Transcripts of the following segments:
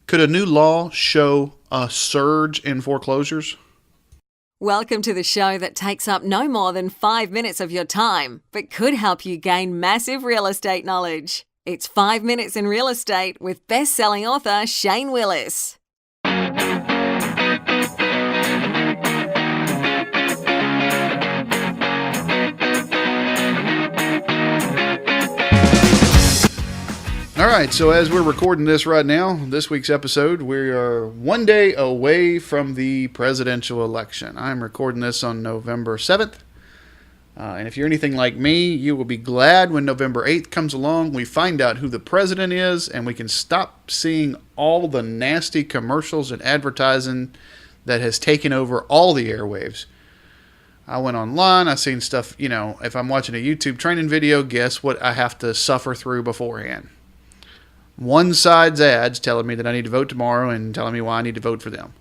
Could a new law show a surge in foreclosures? Welcome to the show that takes up no more than 5 minutes of your time, but could help you gain massive real estate knowledge. It's 5 Minutes in Real Estate with best-selling author Shane Willis. All right, so as we're recording this right now, this week's episode, we are one day away from the presidential election. I'm recording this on November 7th. And if you're anything like me, you will be glad when November 8th comes along, we find out who the president is, and we can stop seeing all the nasty commercials and advertising that has taken over all the airwaves. I went online, I seen stuff, if I'm watching a YouTube training video, guess what I have to suffer through beforehand? One side's ads telling me that I need to vote tomorrow and telling me why I need to vote for them.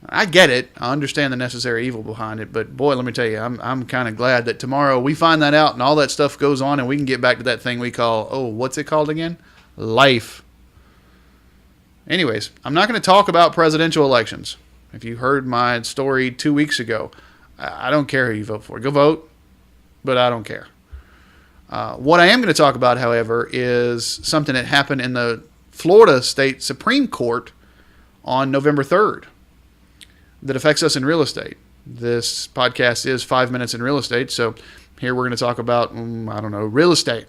I get it. I understand the necessary evil behind it, but boy, let me tell you, I'm kind of glad that tomorrow we find that out and all that stuff goes on and we can get back to that thing we call, what's it called again? Life. Anyways, I'm not going to talk about presidential elections. If you heard my story 2 weeks ago, I don't care who you vote for. Go vote, but I don't care. What I am going to talk about, however, is something that happened in the Florida State Supreme Court on November 3rd that affects us in real estate. This podcast is 5 Minutes in Real Estate, so here we're going to talk about, real estate.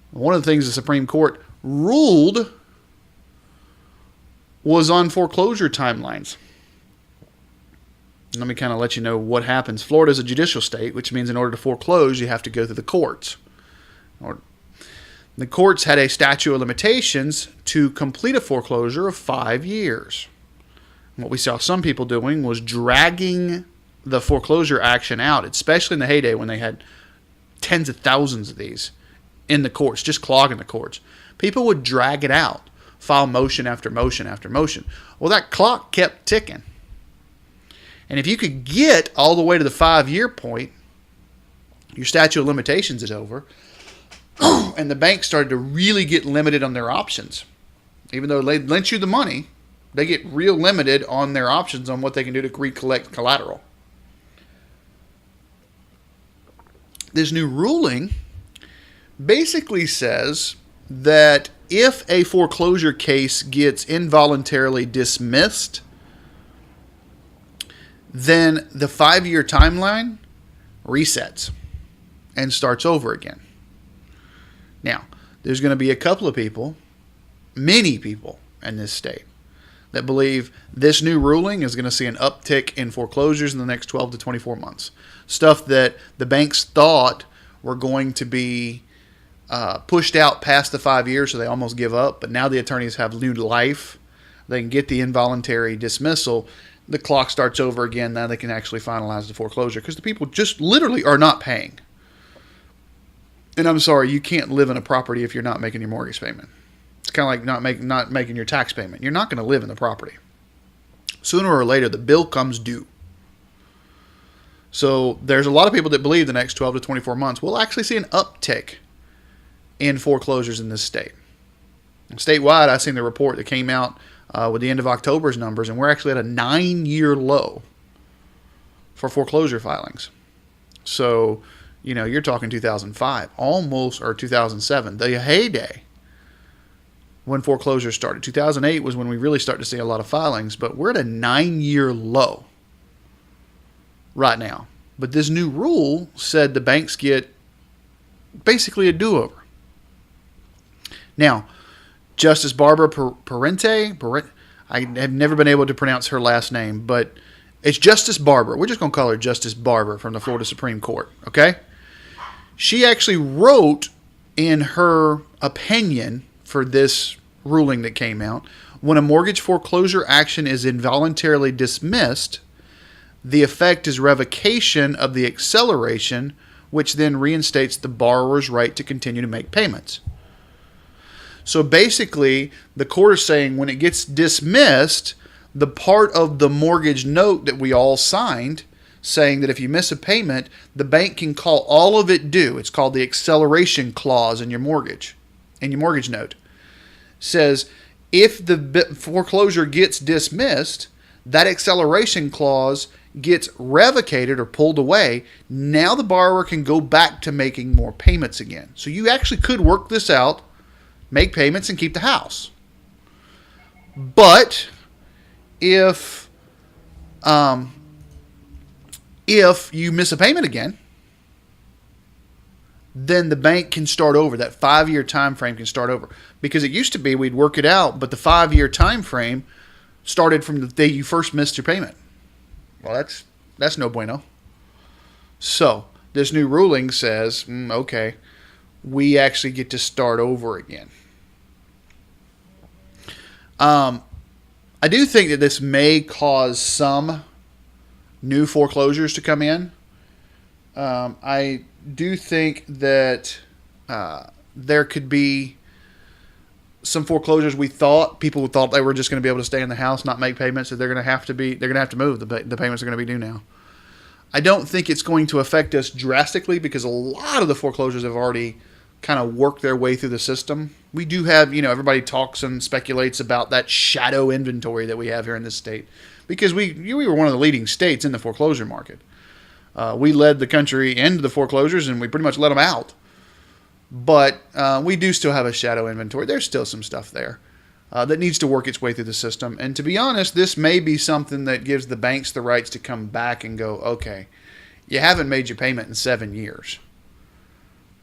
One of the things the Supreme Court ruled was on foreclosure timelines. Let me kind of let you know what happens. Florida is a judicial state, which means in order to foreclose, you have to go through the courts. The courts had a statute of limitations to complete a foreclosure of 5 years. What we saw some people doing was dragging the foreclosure action out, especially in the heyday when they had tens of thousands of these in the courts, just clogging the courts. People would drag it out, file motion after motion after motion. Well, that clock kept ticking. And if you could get all the way to the 5-year point, your statute of limitations is over, and the bank started to really get limited on their options. Even though they lent you the money, they get real limited on their options on what they can do to recollect collateral. This new ruling basically says that if a foreclosure case gets involuntarily dismissed, then the 5-year timeline resets and starts over again. Now, there's going to be a couple of people, many people in this state, that believe this new ruling is going to see an uptick in foreclosures in the next 12 to 24 months. Stuff that the banks thought were going to be pushed out past the 5 years, so they almost give up. But now the attorneys have new life. They can get the involuntary dismissal. The clock starts over again. Now they can actually finalize the foreclosure because the people just literally are not paying. And I'm sorry, you can't live in a property if you're not making your mortgage payment. It's kind of like not making your tax payment. You're not going to live in the property. Sooner or later, the bill comes due. So there's a lot of people that believe the next 12 to 24 months we'll actually see an uptick in foreclosures in this state. Statewide, I seen the report that came out with the end of October's numbers, and we're actually at a 9-year low for foreclosure filings. So, you're talking 2005, almost, or 2007, the heyday when foreclosure started. 2008 was when we really started to see a lot of filings, but we're at a 9-year low right now. But this new rule said the banks get basically a do-over. Now, Justice Barbara Parente, I have never been able to pronounce her last name, but it's Justice Barber. We're just going to call her Justice Barber from the Florida Supreme Court, okay? She actually wrote in her opinion for this ruling that came out, when a mortgage foreclosure action is involuntarily dismissed, the effect is revocation of the acceleration, which then reinstates the borrower's right to continue to make payments. So basically, the court is saying when it gets dismissed, the part of the mortgage note that we all signed saying that if you miss a payment, the bank can call all of it due. It's called the acceleration clause in your mortgage note. Says If the foreclosure gets dismissed, that acceleration clause gets revocated or pulled away. Now the borrower can go back to making more payments again. So you actually could work this out, make payments, and keep the house. But if you miss a payment again, then the bank can start over. That 5-year time frame can start over. Because it used to be we'd work it out, but the 5-year time frame started from the day you first missed your payment. Well, that's no bueno. So this new ruling says, okay, we actually get to start over again. I do think that this may cause some new foreclosures to come in. I do think that there could be some foreclosures people thought they were just going to be able to stay in the house, not make payments, that they're going to have to move. The payments are going to be due now. I don't think it's going to affect us drastically because a lot of the foreclosures have already kind of worked their way through the system. We do have, everybody talks and speculates about that shadow inventory that we have here in this state because we were one of the leading states in the foreclosure market. We led the country into the foreclosures and we pretty much let them out. But we do still have a shadow inventory. There's still some stuff there that needs to work its way through the system. And to be honest, this may be something that gives the banks the rights to come back and go, okay, you haven't made your payment in 7 years.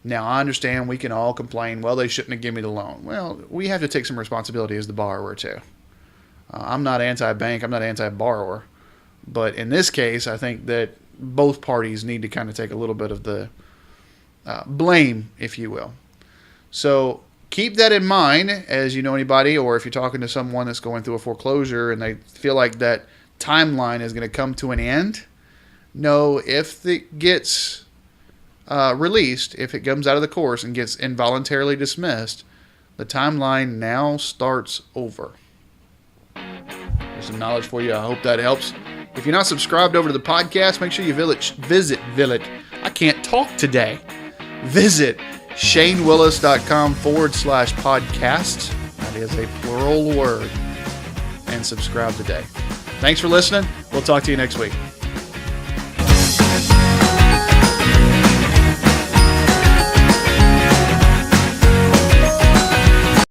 Now, I understand we can all complain, well, they shouldn't have given me the loan. Well, we have to take some responsibility as the borrower, too. I'm not anti-bank. I'm not anti-borrower. But in this case, I think that both parties need to kind of take a little bit of the blame, if you will. So keep that in mind as you know anybody, or if you're talking to someone that's going through a foreclosure and they feel like that timeline is going to come to an end. No, if it gets released, if it comes out of the course and gets involuntarily dismissed, the timeline now starts over. There's some knowledge for you. I hope that helps. If you're not subscribed over to the podcast, make sure you visit. I can't talk today. Visit ShaneWillis.com/podcast. That is a plural word. And subscribe today. Thanks for listening. We'll talk to you next week.